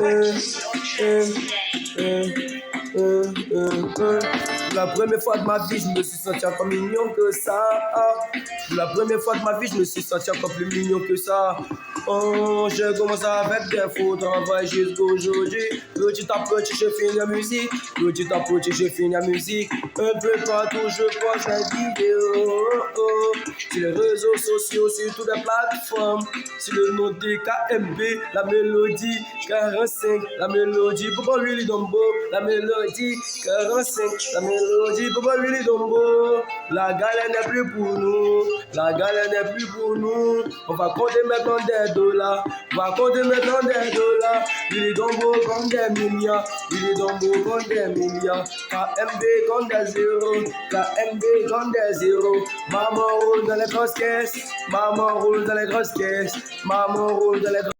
La première fois de ma vie, je me suis senti encore mignon que ça. La première fois de ma vie, je me suis senti encore plus mignon que ça. Oh, je commence avec des faux travail jusqu'aujourd'hui. Petit à petit, je finis la musique. Petit à petit, je finis la musique. Un peu partout, je poste des vidéos. Sur les réseaux sociaux, sur toutes les plateformes. Sur le nom de KMB, la mélodie 45, la mélodie Papa Willy Dombo, la mélodie 45, la mélodie Papa Willy Dombo. La galère n'est plus pour nous, la galère n'est plus pour nous. On va compter maintenant des dollars, on va compter maintenant des dollars. Willy Dombo compte des milliards, Willy Dombo compte des milliards. KMB compte des zéros, KMB compte des zéros. Maman roule dans les grosses caisses, maman roule dans les grosses caisses, maman roule dans les grosses caisses.